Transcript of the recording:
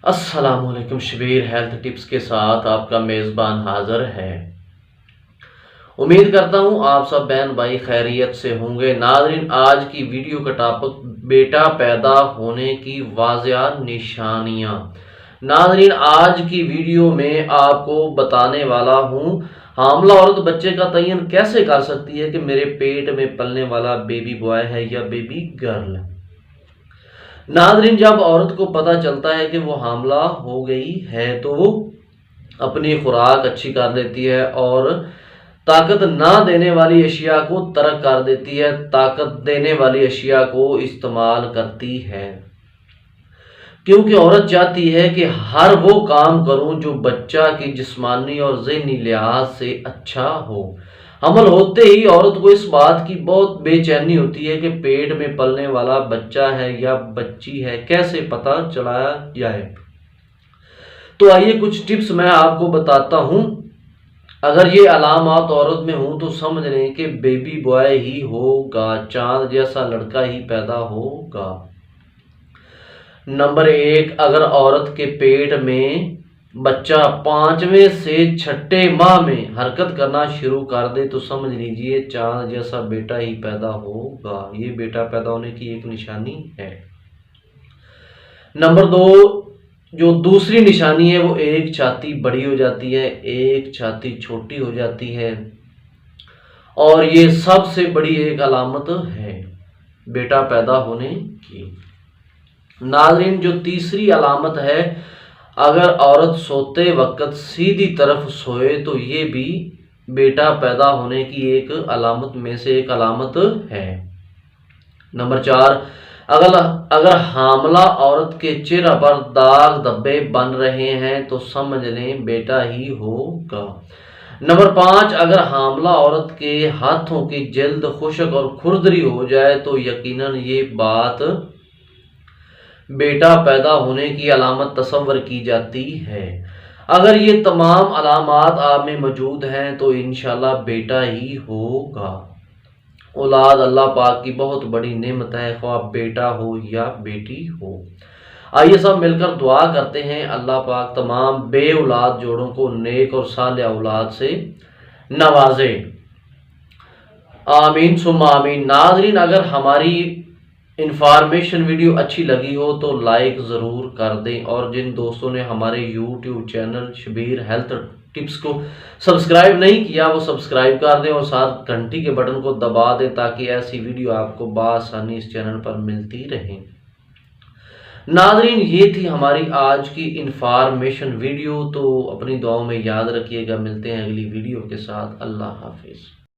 السلام علیکم، Shabbir health tips کے ساتھ آپ کا میزبان حاضر ہے۔ امید کرتا ہوں آپ سب بہن بھائی خیریت سے ہوں گے۔ ناظرین، آج کی ویڈیو کا ٹاپک بیٹا پیدا ہونے کی واضح نشانیاں۔ ناظرین، آج کی ویڈیو میں آپ کو بتانے والا ہوں حاملہ عورت بچے کا تعین کیسے کر سکتی ہے کہ میرے پیٹ میں پلنے والا بیبی بوائے ہے یا بیبی گرل۔ ناظرین، جب عورت کو پتہ چلتا ہے کہ وہ حاملہ ہو گئی ہے تو وہ اپنی خوراک اچھی کر لیتی ہے اور طاقت نہ دینے والی اشیاء کو ترک کر دیتی ہے، طاقت دینے والی اشیاء کو استعمال کرتی ہے، کیونکہ عورت چاہتی ہے کہ ہر وہ کام کروں جو بچہ کی جسمانی اور ذہنی لحاظ سے اچھا ہو۔ حمل ہوتے ہی عورت کو اس بات کی بہت بے چینی ہوتی ہے کہ پیٹ میں پلنے والا بچہ ہے یا بچی ہے، کیسے پتہ چلایا جائے۔ تو آئیے کچھ ٹپس میں آپ کو بتاتا ہوں۔ اگر یہ علامات عورت میں ہوں تو سمجھ لیں کہ بیبی بوائے ہی ہوگا، چاند جیسا لڑکا ہی پیدا ہوگا۔ نمبر 1، اگر عورت کے پیٹ میں بچہ 5ویں سے 6 ماہ میں حرکت کرنا شروع کر دے تو سمجھ لیجئے چاند جیسا بیٹا ہی پیدا ہوگا۔ یہ بیٹا پیدا ہونے کی ایک نشانی ہے۔ نمبر 2، جو دوسری نشانی ہے وہ ایک چھاتی بڑی ہو جاتی ہے، ایک چھاتی چھوٹی ہو جاتی ہے، اور یہ سب سے بڑی ایک علامت ہے بیٹا پیدا ہونے کی۔ ناظرین، جو تیسری علامت ہے، اگر عورت سوتے وقت سیدھی طرف سوئے تو یہ بھی بیٹا پیدا ہونے کی ایک علامت میں سے ایک علامت ہے۔ نمبر 4، اگر حاملہ عورت کے چہرے پر داغ دھبے بن رہے ہیں تو سمجھ لیں بیٹا ہی ہوگا۔ نمبر 5، اگر حاملہ عورت کے ہاتھوں کی جلد خشک اور کھردری ہو جائے تو یقیناً یہ بات بیٹا پیدا ہونے کی علامت تصور کی جاتی ہے۔ اگر یہ تمام علامات آپ میں موجود ہیں تو انشاءاللہ بیٹا ہی ہوگا۔ اولاد اللہ پاک کی بہت بڑی نعمت ہے، خواہ بیٹا ہو یا بیٹی ہو۔ آئیے سب مل کر دعا کرتے ہیں، اللہ پاک تمام بے اولاد جوڑوں کو نیک اور صالح اولاد سے نوازے، آمین ثم آمین۔ ناظرین، اگر ہماری انفارمیشن ویڈیو اچھی لگی ہو تو لائک ضرور کر دیں، اور جن دوستوں نے ہمارے YouTube channel Shabbir health tips کو سبسکرائب نہیں کیا وہ سبسکرائب کر دیں اور ساتھ گھنٹی کے بٹن کو دبا دیں تاکہ ایسی ویڈیو آپ کو بآسانی اس چینل پر ملتی رہیں۔ ناظرین، یہ تھی ہماری آج کی انفارمیشن ویڈیو، تو اپنی دعاؤں میں یاد رکھیے گا۔ ملتے ہیں اگلی ویڈیو کے ساتھ۔ اللہ حافظ۔